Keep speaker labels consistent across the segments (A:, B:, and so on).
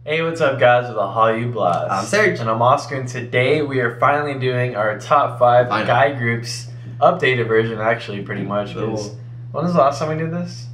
A: Hey, what's up, guys? With a Hallyu Blast.
B: I'm Serg.
A: And I'm Oscar, and today we are finally doing our top 5 guy groups updated version, actually, pretty much. When was the last time we did this?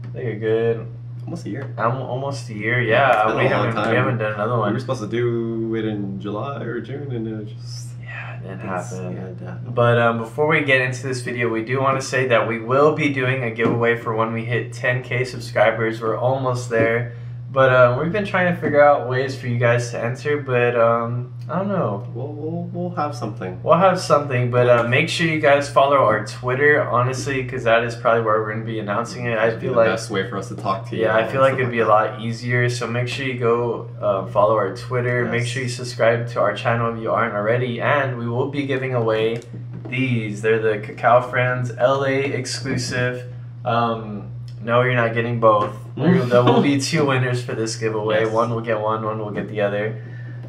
A: I think a good...
B: Almost a year.
A: Almost a year, yeah. We haven't done another one.
B: We were supposed to do it in July or June, and it just...
A: Yeah, it didn't happen.
B: Yeah,
A: but before we get into this video, we do want to say that we will be doing a giveaway for when we hit 10K subscribers. We're almost there. But we've been trying to figure out ways for you guys to enter, but I don't know.
B: We'll have something.
A: We'll have something, but make sure you guys follow our Twitter, honestly, because that is probably where we're going to be announcing it. I feel like the
B: best way for us to talk to you.
A: Yeah, I feel like it'd be a lot easier. So make sure you go follow our Twitter. Yes. Make sure you subscribe to our channel if you aren't already, and we will be giving away these. They're the Cacao Friends LA exclusive. No, you're not getting both. There will be 2 winners for this giveaway. Yes. One will get one will get the other.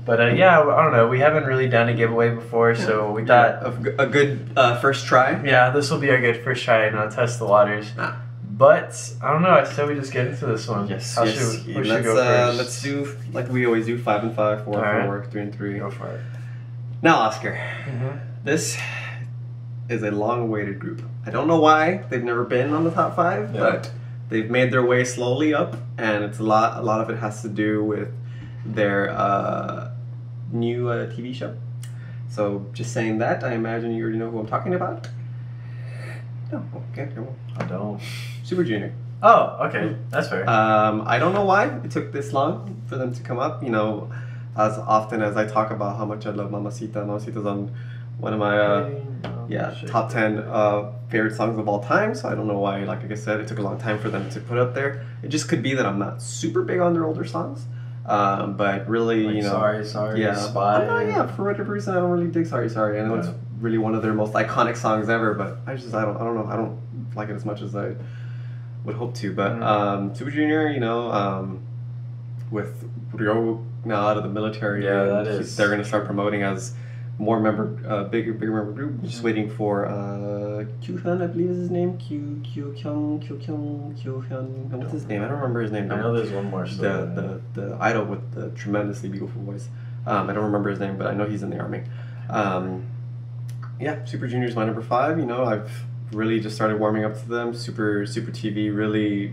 A: But yeah, I don't know. We haven't really done a giveaway before, so we thought...
B: A good first try?
A: Yeah, this will be our good first try and test the waters. But, I don't know, I said we just get into this one.
B: Yes,
A: Who should go first?
B: Let's do, like we always do, 5 and 5, 4 and 4, 3 and 3.
A: Go for it.
B: Now, Oscar, this is a long-awaited group. I don't know why they've never been on the top 5, but... They've made their way slowly up, and it's a lot of it has to do with their new TV show. So just saying that, I imagine you already know who I'm talking about. No, okay, well,
A: I don't.
B: Super Junior.
A: Oh, okay, that's fair.
B: I don't know why it took this long for them to come up. You know, as often as I talk about how much I love Mamacita, Mamacita's on one of my top 10 favorite songs of all time. So I don't know why, like I said, it took a long time for them to put up there. It just could be that I'm not super big on their older songs, but really, like, you know,
A: sorry,
B: yeah,
A: Spy.
B: For whatever reason, I don't really dig Sorry. I know it's really one of their most iconic songs ever, but I don't know, I don't like it as much as I would hope to. But Super Junior, you know, with Ryo now out of the military, they're gonna start promoting as more bigger member group. Just waiting for Kyuhyun, I believe is his name. Kyuhyun. What's his name? I don't remember his name.
A: I know there's one more.
B: The idol with the tremendously beautiful voice. I don't remember his name, but I know he's in the army. Yeah, Super Junior is my number 5. You know, I've really just started warming up to them. Super TV really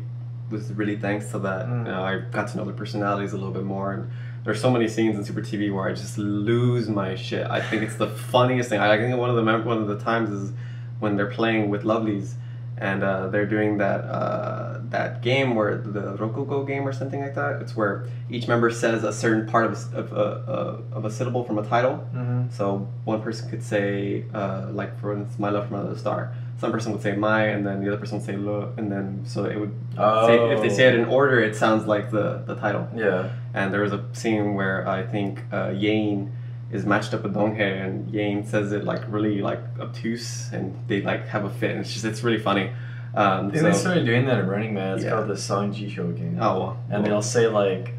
B: was thanks to that. You know, I got to know their personalities a little bit more, and there's so many scenes in Super TV where I just lose my shit. I think it's the funniest thing. I think one of the times is when they're playing with Lovelies, and they're doing that game where the Rokugo game or something like that. It's where each member says a certain part of a syllable from a title. So one person could say, like for instance, "My Love from Another Star." Some person would say "my," and then the other person would say "lo," and then so it would say, if they say it in order, it sounds like the title. Yeah. And there was a scene where I think Yain is matched up with Donghae, and Yain says it like really like obtuse, and they like have a fit, and it's really funny.
A: They started doing that in Running Man. It's called the Songji Shogun.
B: Oh well.
A: And they'll say like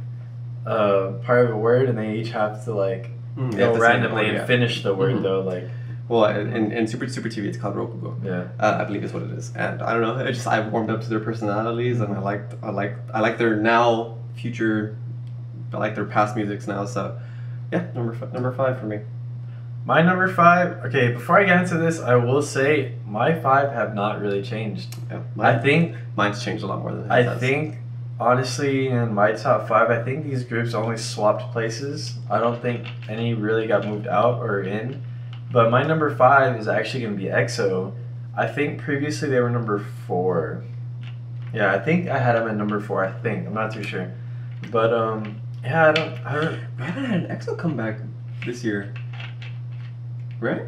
A: part of a word, and they each have to like go randomly and finish the word though, like.
B: Well, in Super TV, it's called Rokugo. Yeah, I believe is what it is. And I don't know. I've warmed up to their personalities, and I like their now future. I like their past musics now. So, yeah, number 5 for me.
A: My number 5. Okay, before I get into this, I will say my 5 have not really changed.
B: Yeah,
A: I think
B: mine's changed a lot more than
A: I think. Honestly, in my top 5, I think these groups only swapped places. I don't think any really got moved out or in. But my number 5 is actually going to be EXO. I think previously they were number 4. Yeah, I think I had them at number 4. I think I'm not too sure, but yeah, I don't.
B: We haven't had an EXO comeback this year, right?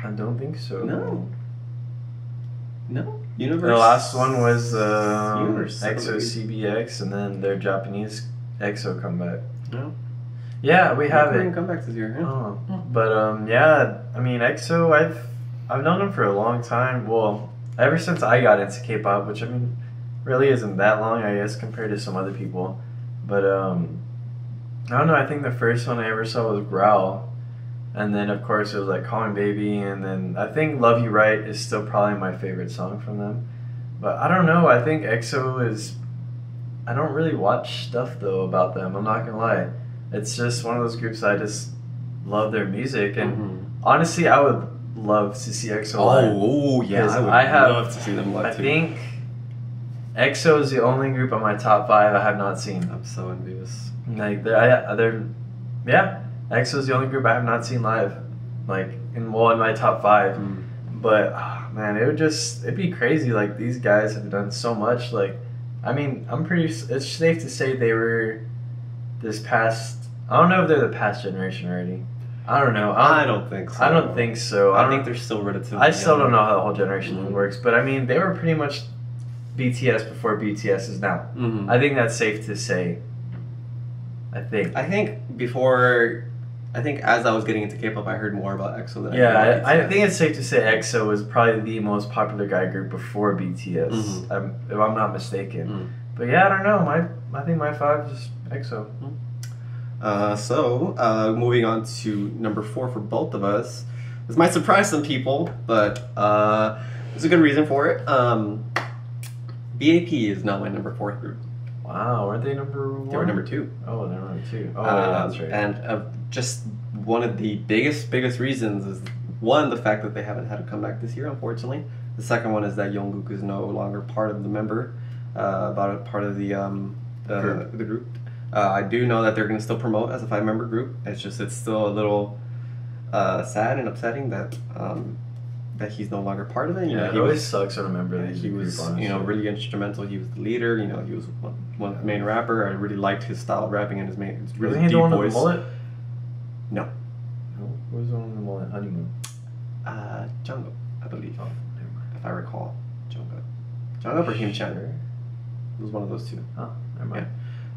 A: I don't think so.
B: No.
A: Universe. The last one was EXO CBX, and then their Japanese EXO comeback. No. Yeah, we have it.
B: Come back this year. Yeah.
A: But yeah, I mean EXO, I've known them for a long time. Well, ever since I got into K-pop, which I mean, really isn't that long, I guess, compared to some other people. But I don't know. I think the first one I ever saw was Growl, and then of course it was like Call Me Baby, and then I think Love You Right is still probably my favorite song from them. But I don't know. I think EXO is I don't really watch stuff though about them. I'm not gonna lie. It's just one of those groups I just love their music, and honestly, I would love to see EXO live.
B: Oh yeah, I would love to see them live too.
A: I think EXO is the only group on my top 5 I have not seen.
B: I'm so envious.
A: Like EXO is the only group I have not seen live, like in my top 5. But man, it'd be crazy. Like these guys have done so much. Like, I mean, it's safe to say they were this past. I don't know if they're the past generation already. I don't know.
B: I don't think so.
A: I don't think so.
B: I think they're still relatively
A: I still don't know how the whole generation thing works. But I mean, they were pretty much BTS before BTS is now. I think that's safe to say. I think as I was getting into K-pop, I heard more about EXO than I think it's safe to say EXO was probably the most popular guy group before BTS, if I'm not mistaken. But yeah, I don't know. I think my 5 is EXO.
B: So moving on to number 4 for both of us. This might surprise some people, but there's a good reason for it. B.A.P is now my number 4 group.
A: Wow, weren't they number 1?
B: They were number 2.
A: Oh, they were number 2. Oh, yeah, that's right.
B: And just one of the biggest reasons is, one, the fact that they haven't had a comeback this year, unfortunately. The second one is that Jungkook is no longer part of the part of the group. I do know that they're going to still promote as a 5-member group. It's still a little sad and upsetting that he's no longer part of it.
A: It always sucks when a member leaves.
B: He was, really instrumental. He was the leader. He was one main rapper. I really liked his style of rapping and his really deep
A: the one
B: voice.
A: With the mullet?
B: No.
A: Who was the one with the mullet? Honeymoon.
B: Jungkook, I believe. Oh, if I recall, Jungkook or Him Chan. It was one of those two.
A: Oh, never mind.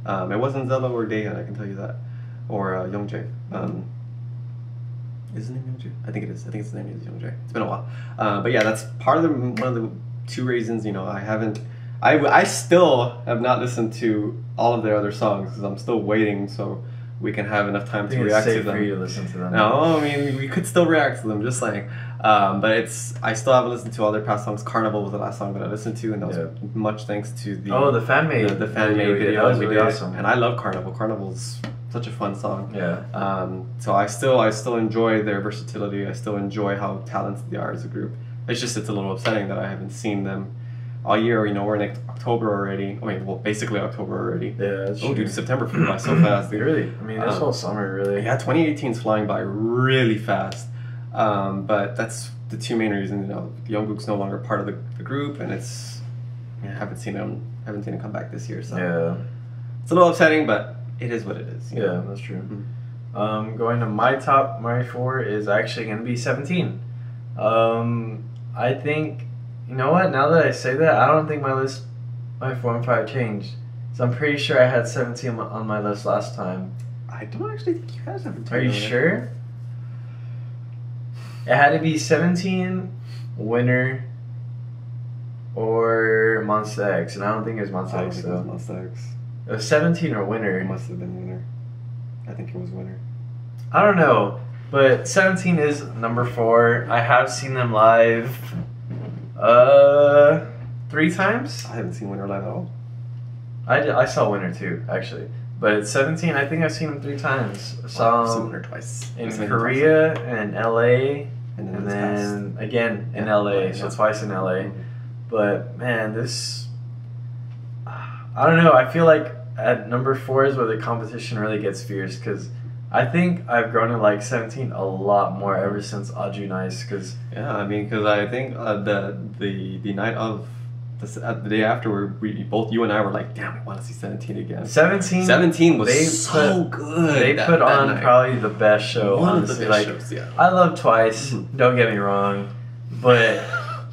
B: Yeah. It wasn't Zello or Daehyun, I can tell you that, or Youngjae. Is his name Youngjae? I think it is. I think his name is Youngjae. It's been a while. But yeah, that's one of the 2 reasons. I still have not listened to all of their other songs because I'm still waiting so we can have enough time to react to them.
A: For you to listen to them.
B: No, I mean we could still react to them. Just saying. But I still haven't listened to all their past songs. Carnival was the last song that I listened to, and that was much thanks to the
A: fan made
B: the fan made video.
A: That was really awesome.
B: And I love Carnival. Carnival's such a fun song.
A: Yeah.
B: So I still enjoy their versatility. I still enjoy how talented they are as a group. It's a little upsetting that I haven't seen them all year. We're in October already. I mean, well, basically October already.
A: Yeah, that's true.
B: Dude, September flew by so fast.
A: Really? I mean, this whole summer, really.
B: Yeah, 2018's flying by really fast. But that's the 2 main reasons. Jungkook's no longer part of the group, and I haven't seen him come back this year. So it's a little upsetting, but it is what it is.
A: Yeah, that's true. Going to my 4 is actually going to be 17. I think, you know what, now that I say that, I don't think my 4 and 5 changed. So I'm pretty sure I had 17 on my list last time.
B: I don't actually think you guys have.
A: Are you sure? It had to be 17, Winner, or Monsta X, and I don't think it was Monsta X though.
B: It was Monsta X.
A: It was 17 or Winner.
B: It must have been Winner. I think it was Winner.
A: I don't know, but 17 is number 4. I have seen them live 3 times.
B: I haven't seen Winner live at all.
A: I saw Winner too, actually. But 17, I think I've seen them 3 times. I saw them
B: Winner twice.
A: In Korea and LA, and then again in LA, so twice in LA. But man, I don't know, I feel like at number 4 is where the competition really gets fierce, because I think I've grown to like 17 a lot more ever since Aju Nice. Because
B: I think the night of the day after, you and I were like, damn, we want to see 17 again. 17 was so good.
A: They put on probably the best show.
B: One of the best shows, yeah.
A: I love Twice, don't get me wrong, but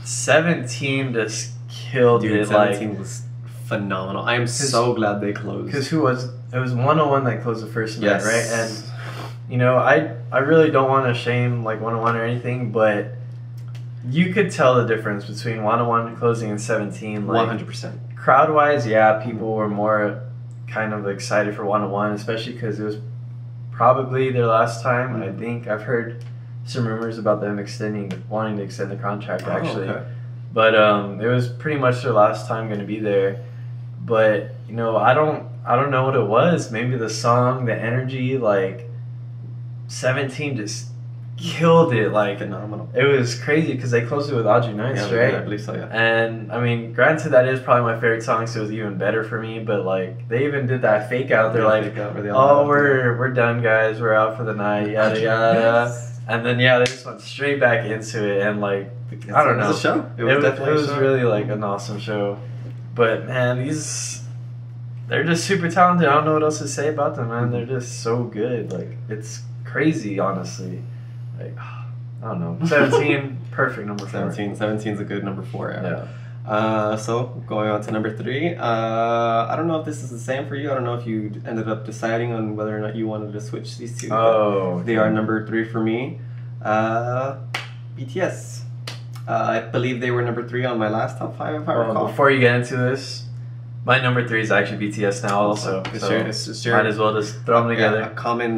A: 17 just killed it.
B: 17 was phenomenal. I am so glad they closed.
A: Because it was 101 that closed the first night, right? And I really don't want to shame like 101 or anything, but you could tell the difference between 101 closing and 17. Like,
B: 100%.
A: Crowd-wise, people were more kind of excited for 101, especially because it was probably their last time. I think I've heard some rumors about them wanting to extend the contract, actually.
B: Okay.
A: But it was pretty much their last time going to be there. but you know, I don't know what it was. Maybe the song, the energy, like 17 just killed it. Like
B: Phenomenal.
A: it was crazy because they closed it with Audrey Nice, right?
B: Yeah, I believe so. Yeah.
A: And I mean, granted, that is probably my favorite song, so it was even better for me. But like, they even did that fake out. They're like, "Oh, we're done, guys. We're out for the night." Yada yada. And then they just went straight back into it, and like, I don't know.
B: It was a show.
A: It was really like an awesome show. But man, they're just super talented. I don't know what else to say about them, man. They're just so good. Like, it's crazy, honestly. Like, I don't know. 17, perfect number 4.
B: 17 is a good number 4.
A: Yeah.
B: So going on to number 3. I don't know if this is the same for you. I don't know if you ended up deciding on whether or not you wanted to switch these two.
A: Oh.
B: They are number 3 for me. BTS. I believe they were number 3 on my last top 5, if I recall.
A: Before you get into this, my number 3 is actually BTS now also.
B: It's your,
A: might as well just throw them together.
B: A common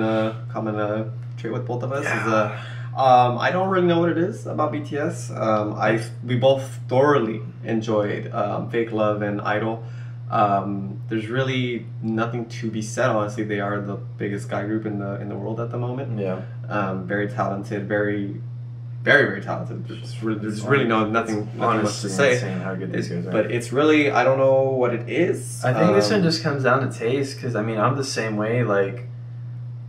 B: trait with both of us is I don't really know what it is about BTS. We both thoroughly enjoyed Fake Love and Idol. There's really nothing to be said. Honestly, they are the biggest guy group in the world at the moment.
A: Yeah.
B: Very talented, very talented. There's really nothing much to say.
A: How good these guys are.
B: But it's really, I don't know what it is.
A: I think this one just comes down to taste, because I mean, I'm the same way. Like,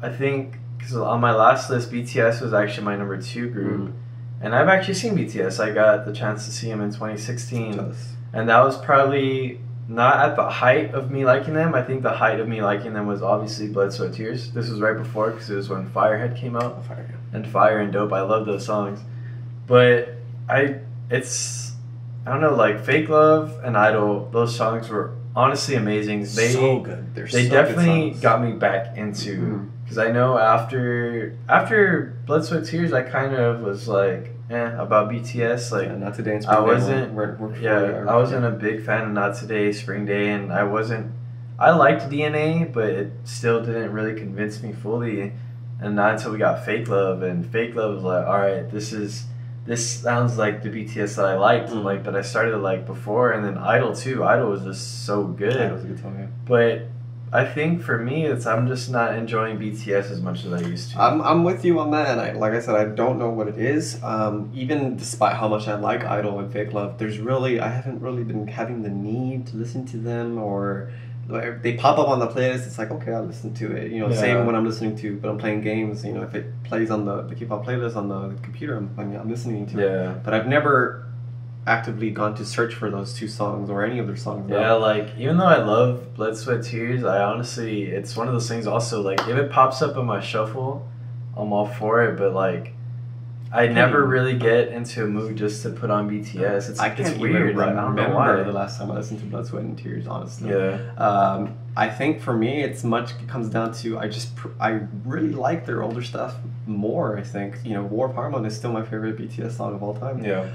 A: I think because on my last list, BTS was actually my number 2 group, and I've actually seen BTS. I got the chance to see them in 2016, and that was probably not at the height of me liking them. I think the height of me liking them was obviously Blood, Sweat, Tears. This was right before, because it was when Firehead came out. And Fire and Dope. I love those songs. But I don't know, like Fake Love and Idol, those songs were honestly amazing.
B: So good.
A: They definitely got me back into, because I know after Blood, Sweat, Tears, I kind of was like, about BTS. Like,
B: Not Today and
A: I
B: Spring
A: wasn't,
B: Day.
A: I wasn't a big fan of Not Today, Spring Day, and I liked DNA, but it still didn't really convince me fully. And not until we got Fake Love, and Fake Love was like, all right, this sounds like the BTS that I liked, like that I started to like before. And then Idol too. Idol was just so good.
B: Idol was a good song, yeah.
A: But I think for me, I'm just not enjoying BTS as much as I used to.
B: I'm with you on that, and like I said, I don't know what it is. Even despite how much I like Idol and Fake Love, I haven't really been having the need to listen to them, or they pop up on the playlist. It's like, okay, I'll listen to it. Same when I'm listening to, but I'm playing games. If it plays on the K-pop playlist on the computer, I'm listening to it. But I've never actively gone to search for those 2 songs or any of their songs.
A: Yeah, like, even though I love Blood, Sweat, Tears, I honestly, it's one of those things also, like, if it pops up on my shuffle, I'm all for it, but like, I never really get into a mood just to put on BTS. It's weird.
B: I
A: don't know why.
B: The last time I listened to Blood, Sweat, and Tears, honestly.
A: Yeah.
B: I think for me, it comes down to I really like their older stuff more. I think War of Harmon is still my favorite BTS song of all time.
A: Yeah.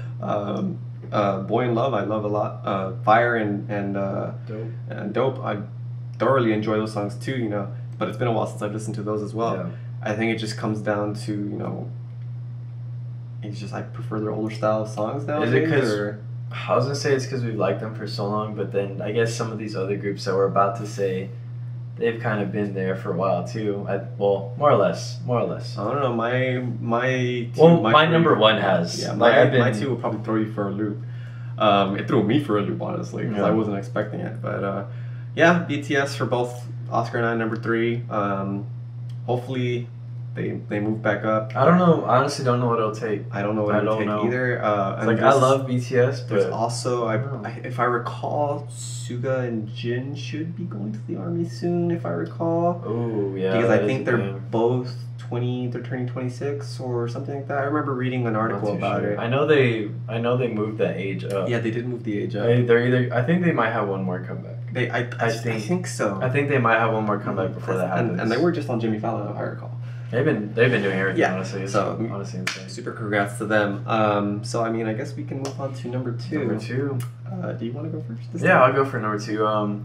B: Boy in Love, I love a lot. Fire and Dope, I thoroughly enjoy those songs too. But it's been a while since I've listened to those as well.
A: Yeah.
B: I think it just comes down to it's just I prefer their older style of songs now.
A: Is it because I was gonna say it's because we've liked them for so long, but then I guess some of these other groups that we're about to say, they've kind of been there for a while too. Well, more or less. I
B: don't know. My
A: number 1 has.
B: Yeah, my 2 will probably throw you for a loop. It threw me for a loop, honestly, because I wasn't expecting it. But BTS for both Oscar and I, number 3. Hopefully they move back up.
A: I don't know. I honestly don't know what it'll take.
B: I don't know what it'll take either.
A: I love BTS, but
B: there's also, if I recall, Suga and Jin should be going to the army soon, if I recall.
A: Oh, yeah.
B: Because I think they're both they're turning 26 or something like that. I remember reading an article about it.
A: I know they moved that age up.
B: Yeah, they did move the age up.
A: I think they might have one more comeback.
B: I think so.
A: I think they might have one more comeback before that happens.
B: And they were just on Jimmy Fallon, if I recall.
A: They've been doing everything, honestly. It's honestly insane.
B: Super congrats to them. So, I guess we can move on to number 2.
A: Number 2.
B: Do you want to go first?
A: I'll go for number 2.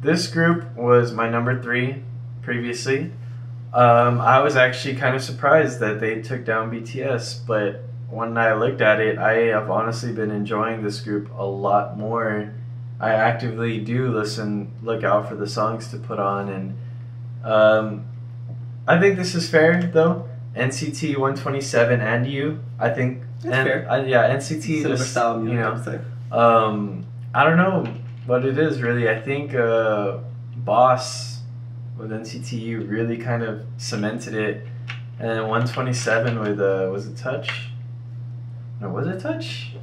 A: This group was my number 3 previously. I was actually kind of surprised that they took down BTS, but when I looked at it, I have honestly been enjoying this group a lot more. I actively do look out for the songs to put on, and I think this is fair though. NCT 127 and you, I think.
B: That's fair.
A: Yeah, NCT
B: Similar
A: just,
B: style music,
A: you know,
B: I would say.
A: I don't know what it is really. I think Boss with NCTU really kind of cemented it, and then 127 with was it Touch? No, was it Touch?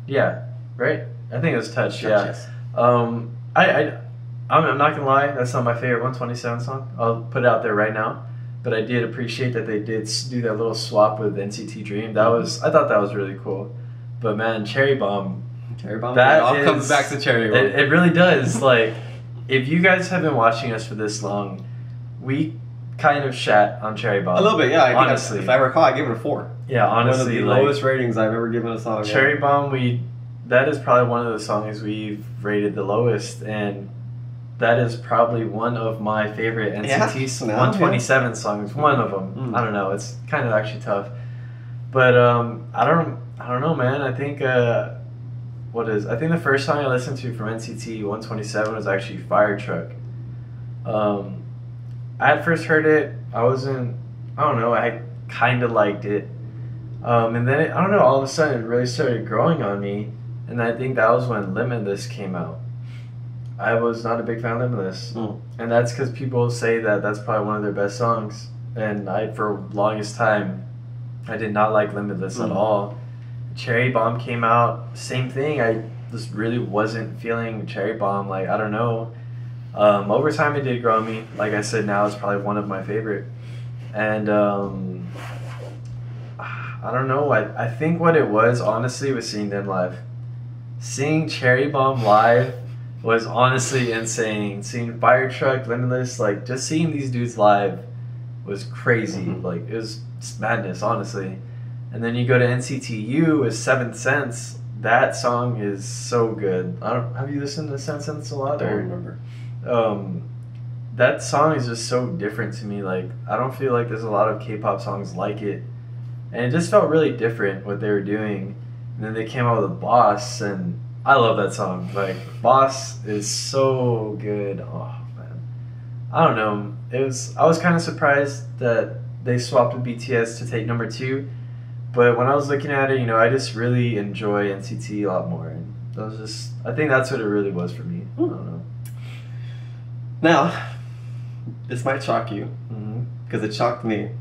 A: Yeah, right. I think it was Touch. Yeah.
B: Yes.
A: I'm not gonna lie. That's not my favorite 127 song. I'll put it out there right now. But I did appreciate that they did do that little swap with NCT Dream. I thought that was really cool. But man, Cherry Bomb.
B: Cherry Bomb.
A: That
B: it all comes back to Cherry Bomb.
A: It really does. Like, if you guys have been watching us for this long, we kind of shat on Cherry Bomb.
B: A little bit, yeah. I
A: honestly,
B: think if I recall, I gave it a 4.
A: Yeah, honestly,
B: one of the lowest ratings I've ever given a song.
A: Cherry Bomb, that is probably one of the songs we've rated the lowest, and that is probably one of my favorite NCT 127 songs. One of them. I don't know. It's kind of actually tough, but I don't know, man. I think I think the first song I listened to from NCT 127 was actually Fire Truck. I had first heard it. I don't know. I kind of liked it, and then I don't know. All of a sudden, it really started growing on me, and I think that was when Limitless came out. I was not a big fan of Limitless, and that's because people say that that's probably one of their best songs, and for the longest time, I did not like Limitless at all. Cherry Bomb came out, same thing. I just really wasn't feeling Cherry Bomb. Like, I don't know. Over time, it did grow on me. Like I said, now it's probably one of my favorite, and I don't know. I think what it was, honestly, was seeing them live. Seeing Cherry Bomb live was honestly insane. Seeing Fire Truck, Limitless, like, just seeing these dudes live was crazy. Like, it was madness, honestly. And then you go to NCTU with 7th Sense. That song is so good. Have you listened to 7th Sense a lot?
B: I don't remember.
A: That song is just so different to me. Like, I don't feel like there's a lot of K-pop songs like it. And it just felt really different what they were doing. And then they came out with a Boss, and I love that song. Like, Boss is so good. Oh man, I don't know. I was kind of surprised that they swapped with BTS to take number 2, but when I was looking at it, I just really enjoy NCT a lot more, and I think that's what it really was for me. I don't know.
B: Now, this might shock you, because it shocked me,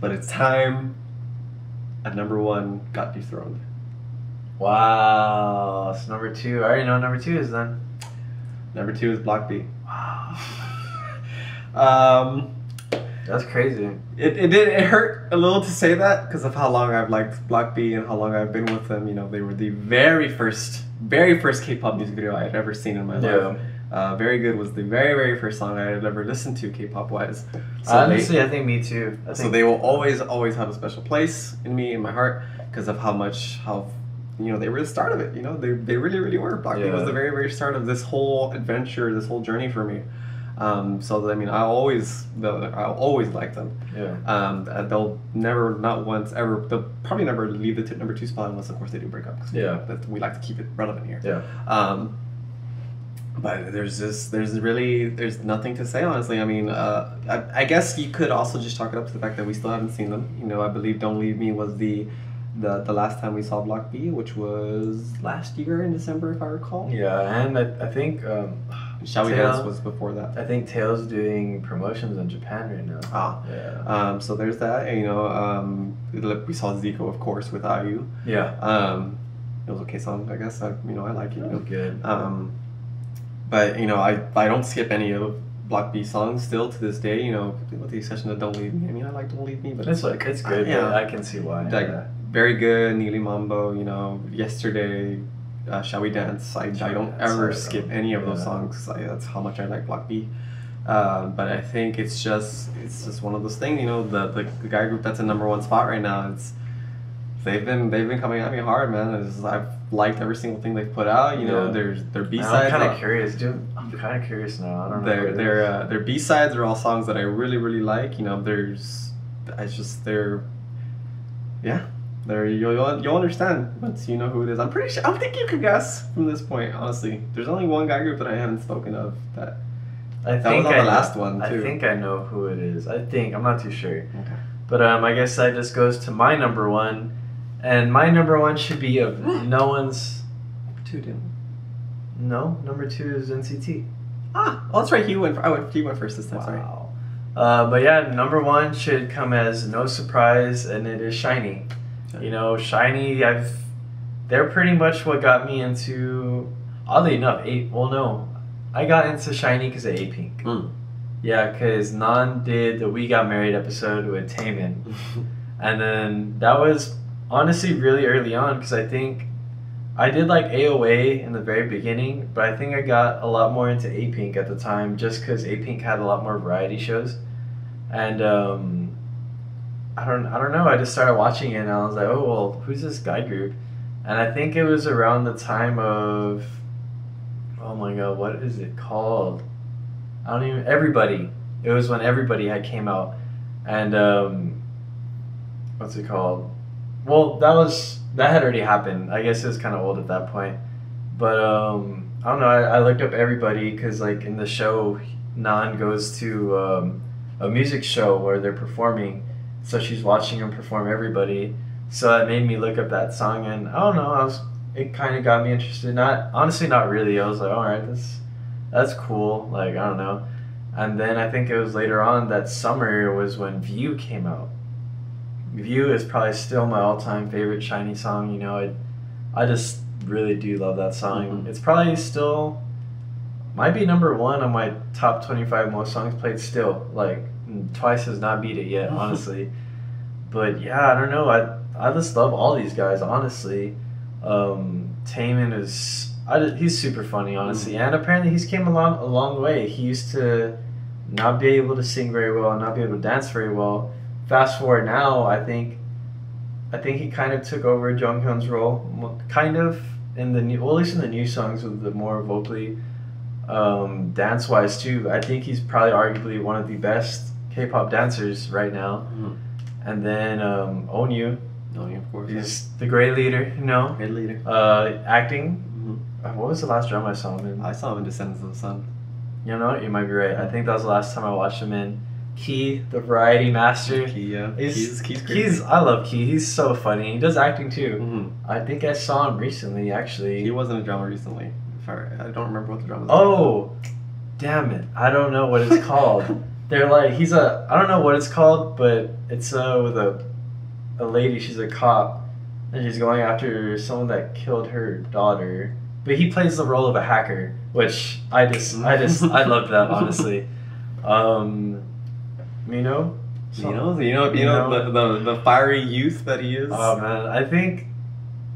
B: but it's time at number 1 got dethroned.
A: Wow, it's number 2. I already know what number 2 is then.
B: Number 2 is Block B.
A: Wow. That's crazy.
B: It hurt a little to say that because of how long I've liked Block B and how long I've been with them. They were the very first K-pop music video I had ever seen in my life. Very Good was the very, very first song I had ever listened to K-pop wise. So
A: honestly, I think me too.
B: So they will always have a special place in me, in my heart, because of how they were the start of it. They really, really were. Block B was the very, very start of this whole adventure, this whole journey for me. So I mean, I'll always like them. Yeah. They'll never, not once, ever. They'll probably never leave the number 2 spot unless, of course, they do break up. We like to keep it relevant here. Yeah. But there's nothing to say, honestly. I mean, I guess you could also just chalk it up to the fact that we still haven't seen them. I believe Don't Leave Me was the last time we saw Block B, which was last year in December, if I recall.
A: Yeah, and I think
B: Shall We Dance was before that.
A: I think Taeil's doing promotions in Japan right now.
B: Yeah. So there's that. We saw Zico, of course, with IU.
A: Yeah.
B: It was okay song, I guess. I like it.
A: It was good.
B: But I don't skip any of Block B songs still to this day. With the exception of Don't Leave Me. I mean, I like Don't Leave Me, but
A: it's good. Yeah, I can see why.
B: Very Good, Neely Mambo. Yesterday. Shall We Dance? I don't ever skip any of those songs. That's how much I like Block B. But I think it's just one of those things. The guy group that's in number 1 spot right now. They've been coming at me hard, man. I've liked every single thing they've put out. Their B-sides.
A: I'm kind of curious, dude. I'm kind of curious now. I don't know.
B: Their B-sides are all songs that I really, really like. There, you'll understand once you know who it is. I'm pretty sure. I don't think you can guess from this point. Honestly, there's only one guy group that I haven't spoken of that.
A: That was on the last one too. I think I know who it is. I'm not too sure.
B: Okay.
A: But I guess that just goes to my number one, and my number one should be of no one's.
B: Two, didn't we?
A: No, number 2 is NCT.
B: Oh, that's right. He went first this time. Wow.
A: Sorry. But yeah, number 1 should come as no surprise, and it is SHINee.
B: Okay.
A: You know, SHINee. They're pretty much what got me into. Oddly enough, I got into SHINee because of A.P. Yeah, because Nan did the We Got Married episode with Taemin. And then that was honestly really early on, because I think I did like AOA in the very beginning, but I think I got a lot more into A.P. at the time, just because A.P. had a lot more variety shows. And I don't know, I just started watching it and I was like, oh, well, who's this guy group? And I think it was around the time of, oh my god, what is it called? Everybody. It was when Everybody had came out. And what's it called? Well, that had already happened. I guess it was kind of old at that point. But I don't know, I looked up Everybody because like in the show, Nan goes to a music show where they're performing, so she's watching them perform Everybody. So that made me look up that song, and I don't know, it kind of got me interested. Honestly, not really. I was like, all right, that's cool. Like, I don't know. And then I think it was later on that summer was when View came out. View is probably still my all-time favorite SHINee song. You know, I just really do love that song.
B: Mm-hmm.
A: It's probably still might be number 1 on my top 25 most songs played still. Like, Twice has not beat it yet, honestly. But yeah, I don't know. I just love all these guys, honestly. Taemin he's super funny, honestly, and apparently he's came a long way. He used to not be able to sing very well, not be able to dance very well. Fast forward now, I think he kind of took over Jonghyun's role, kind of in the new, well, at least in the new songs with the more vocally, dance wise too. I think he's probably arguably one of the best K-pop dancers right now. And then Onyu,
B: of course,
A: he's the great leader, you know.
B: Great leader.
A: Acting. What was the last drama I saw him in?
B: I saw him in Descendants of the Sun.
A: You know, you might be right. I think that was the last time I watched him in Key, the variety master.
B: Key, yeah. Key's
A: I love Key. He's so funny. He does acting too. I think I saw him recently, actually.
B: He was in a drama recently. I don't remember what the drama was.
A: Oh, damn it! I don't know what it's called. They're like, I don't know what it's called, but it's with a lady. She's a cop, and she's going after someone that killed her daughter. But he plays the role of a hacker, which I love that, honestly. Mino,
B: the fiery youth that he is.
A: Oh man,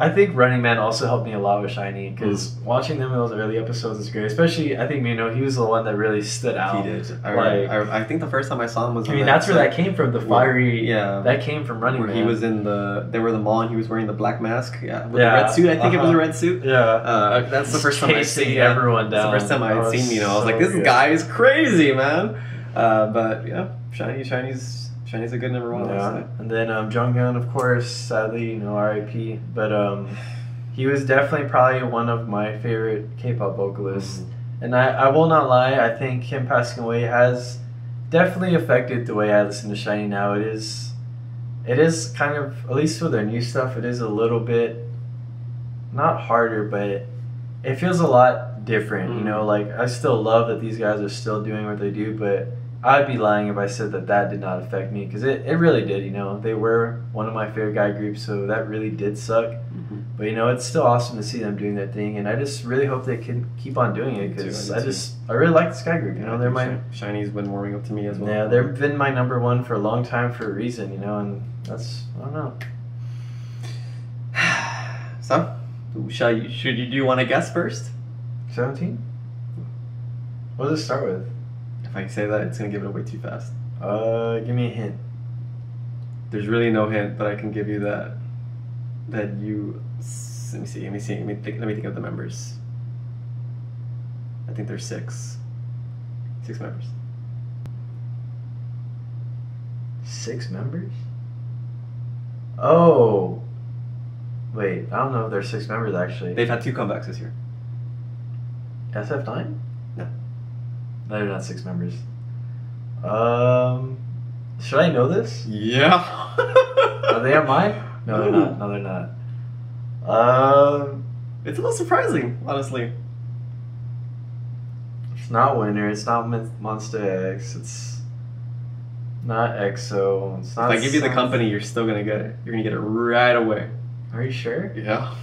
A: I think Running Man also helped me a lot with SHINee, because watching them in those early episodes is great. Especially, I think Mino, he was the one that really stood out.
B: He did. I think the first time I saw him was.
A: I mean, that's where that came from. The fiery.
B: Yeah.
A: That came from Running Man.
B: He was in they were the mall, and he was wearing the black mask. Yeah. With the red suit. I think it was a red suit.
A: Yeah.
B: That's the first time I seen
A: everyone down.
B: That's the first time I had seen Mino. I was like, this guy is crazy, man. But yeah, SHINee's a good number 1.
A: Yeah. And then Jonghyun, of course, sadly, R.I.P. But he was definitely probably one of my favorite K-pop vocalists. And I will not lie, I think him passing away has definitely affected the way I listen to SHINee now. It is kind of, at least with their new stuff, it is a little bit, not harder, but it feels a lot different. You know, like, I still love that these guys are still doing what they do, but I'd be lying if I said that did not affect me, because it really did. You know, they were one of my favorite guy groups, so that really did suck. But you know, it's still awesome to see them doing their thing, and I just really hope they can keep on doing it, because I really like this guy group. You know, they're
B: SHINee's been warming up to me as well.
A: Yeah, they've been my number 1 for a long time for a reason. You know, and that's, I don't know.
B: So, do you want to guess first?
A: 17. What does it start with?
B: If I say that, it's gonna give it away too fast.
A: Give me a hint.
B: There's really no hint, but I can give you that you. Let me see. Let me think of the members. I think there's 6 members.
A: 6 members? Oh, Wait, I don't know if there's 6 members actually.
B: They've had 2 comebacks this year.
A: SF9?
B: No.
A: No, they're not 6 members. Should I know this?
B: Yeah.
A: Are they on mine? No, they're not. No, they're not.
B: It's a little surprising, honestly.
A: It's not Winner. It's not Monster X. It's not EXO. It's not.
B: If I give you the company, you're still gonna get it. You're gonna get it right away.
A: Are you sure?
B: Yeah.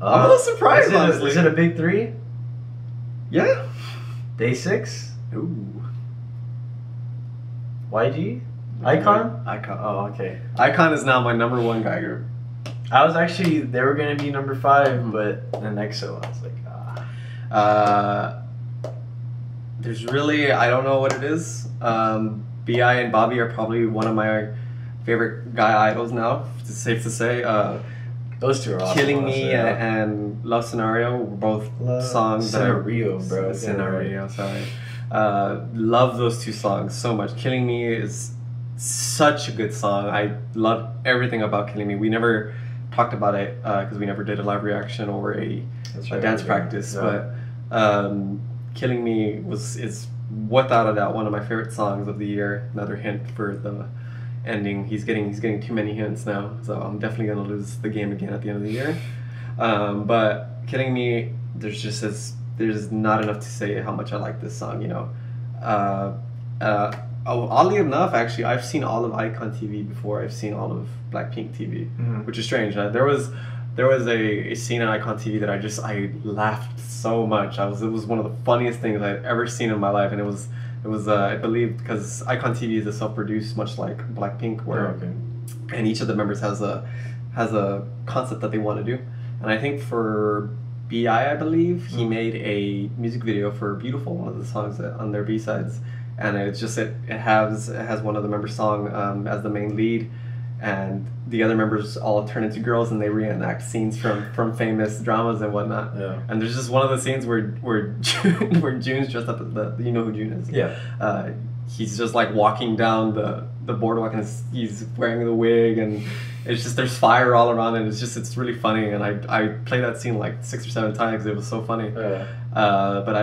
B: I'm a little surprised, honestly.
A: Is it a big 3?
B: Yeah.
A: Day 6?
B: Ooh.
A: YG? iKON?
B: iKON.
A: Oh, okay.
B: iKON is now my #1 guy group.
A: I was actually, they were going to be number 5, but then EXO, I was like,
B: There's really, I don't know what it is. B.I and Bobby are probably one of my favorite guy idols now, it's safe to say.
A: Those two are awesome.
B: Killing Me and Love Scenario were both songs that
A: Scenario, bro.
B: Scenario, sorry. Love those 2 songs so much. Killing Me is such a good song. I love everything about Killing Me. We never talked about it because we never did a live reaction or a dance practice, but Killing Me is without a doubt one of my favorite songs of the year. Another hint for the ending. He's getting too many hints now, so I'm definitely gonna lose the game again at the end of the year. But Killing Me, there's not enough to say how much I like this song. You know, oddly enough, actually, I've seen all of iKON TV before I've seen all of Blackpink TV, which is strange. There was a scene on iKON TV that I laughed so much. It was one of the funniest things I'd ever seen in my life, and it was I believe because iKON TV is a self-produced, much like Blackpink, where and each of the members has a concept that they want to do, and I think for B.I believe he made a music video for Beautiful, one of the songs on their B-sides, and it has one of the members' song as the main lead, and the other members all turn into girls and they reenact scenes from famous dramas and whatnot. Yeah. And there's just one of the scenes where June's dressed up as you know who June is.
A: Yeah.
B: He's just like walking down the boardwalk and he's wearing the wig and it's just there's fire all around and it's really funny, and I played that scene like 6 or 7 times. It was so funny. Yeah. But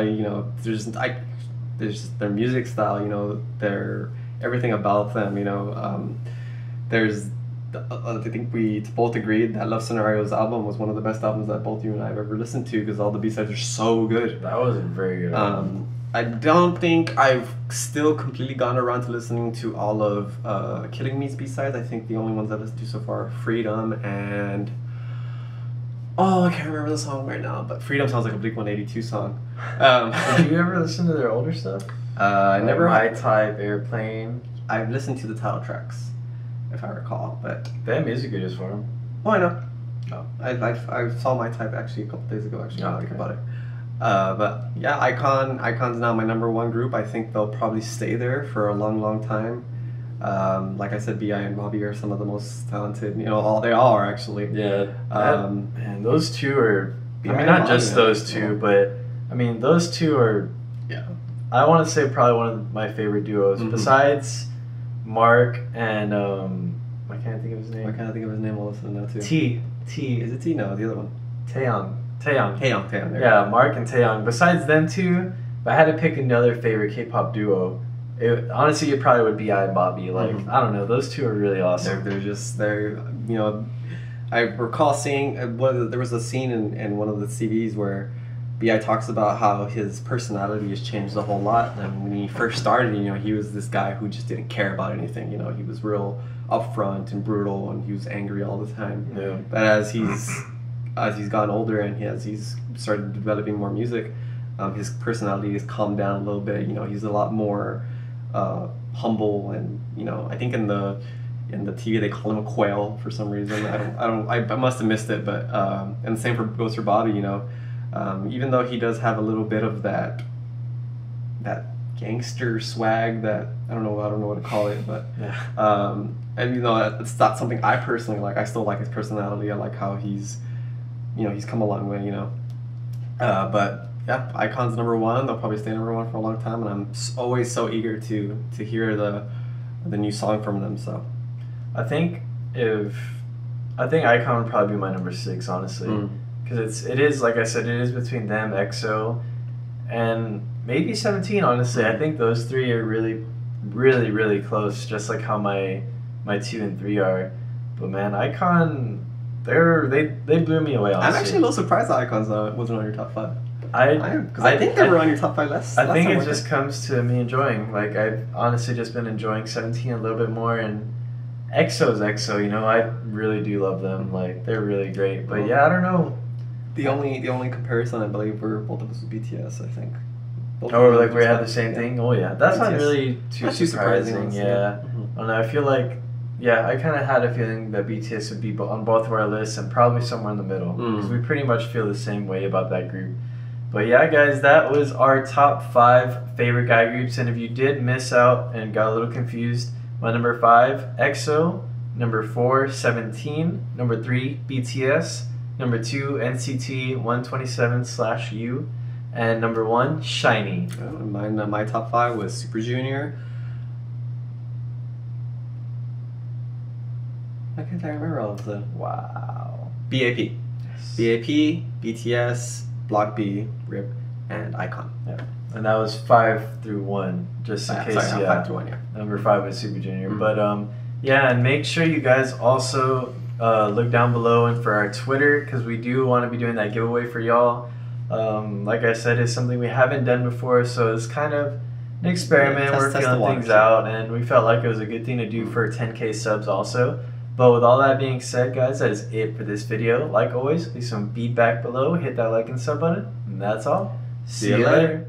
B: there's their music style, you know, their everything about them, you know. I think we both agreed that Love Scenario's album was one of the best albums that both you and I have ever listened to because all the B-sides are so good.
A: That was a very good album.
B: I don't think I've still completely gone around to listening to all of Killing Me's B-sides. I think the only ones I've listened to so far are Freedom and... Oh, I can't remember the song right now, but Freedom sounds like a Blink-182 song.
A: Did you ever listen to their older stuff?
B: I never.
A: My Type, Airplane.
B: I've listened to the title tracks, if I recall, but
A: they have music videos for them.
B: Oh, I know. Oh, I saw My Type actually a couple days ago. Actually, now I think about it. But yeah, iKON's now my #1 group. I think they'll probably stay there for a long, long time. Like I said, B.I and Bobby are some of the most talented. You know, they all are actually.
A: Yeah. Man, those two are. I mean, not just those two, but I mean, those two are.
B: Yeah.
A: I want to say probably one of my favorite duos besides Mark and I can't think of his name.
B: I can't think of his name. I'll listen now too.
A: T.
B: Is it T? No, the other one.
A: Taeyong.
B: Yeah,
A: Mark and Taeyong. Besides them two, if I had to pick another favorite K-pop duo, honestly, it probably would be I and Bobby. Like, I don't know, those two are really awesome.
B: They're you know, I recall seeing there was a scene in one of the CVs where B.I talks about how his personality has changed a whole lot. And when he first started, you know, he was this guy who just didn't care about anything. You know, he was real upfront and brutal, and he was angry all the time.
A: Yeah.
B: But as he's gotten older and he's started developing more music, his personality has calmed down a little bit. You know, he's a lot more humble, and you know, I think in the TV they call him a quail for some reason. I must have missed it, but and the same goes for Bobby. You know, even though he does have a little bit of that gangster swag that I don't know what to call it, but and you know, it's not something I personally like. I still like his personality. I like how he's come a long way, you know. But yeah, iKON's #1. They'll probably stay #1 for a long time, and I'm always so eager to hear the new song from them. So
A: I think if I think iKON would probably be my number 6, honestly, because it is like I said, it is between them, EXO, and maybe 17. Honestly, I think those 3 are really, really, really close, just like how my 2 and 3 are. But man, iKON, they blew me away. Honestly,
B: I'm actually a little surprised that iKON wasn't on your top 5. Because I think they were on your top 5 last.
A: I think it just comes to me enjoying. Like, I've honestly just been enjoying 17 a little bit more, and EXO's EXO. You know, I really do love them. Like, they're really great. But yeah, I don't know.
B: The only comparison I believe were both of us with BTS. I think.
A: Like we had the same thing. Oh yeah, that's not really too surprising. Yeah, I don't know. I feel like. Yeah, I kind of had a feeling that BTS would be on both of our lists and probably somewhere in the middle, because we pretty much feel the same way about that group. But yeah, guys, that was our top 5 favorite guy groups. And if you did miss out and got a little confused, my number 5, EXO. Number 4, 17. Number 3, BTS. Number 2, NCT 127/U. And number 1, SHINee.
B: My top 5 was Super Junior. Why can't I remember all of them?
A: Wow.
B: B.A.P.
A: Yes.
B: B.A.P, BTS, Block B, RIP, and iKON.
A: Yeah. And that was 5 through 1, just in case.
B: 5 through 1, yeah.
A: Number 5 was Super Junior. But yeah, and make sure you guys also look down below and for our Twitter, because we do want to be doing that giveaway for y'all. Like I said, it's something we haven't done before, so it's kind of an experiment. We're feeling things out, and we felt like it was a good thing to do for 10K subs also. But with all that being said, guys, that is it for this video. Like always, leave some feedback below, hit that like and sub button, and that's all. See you later.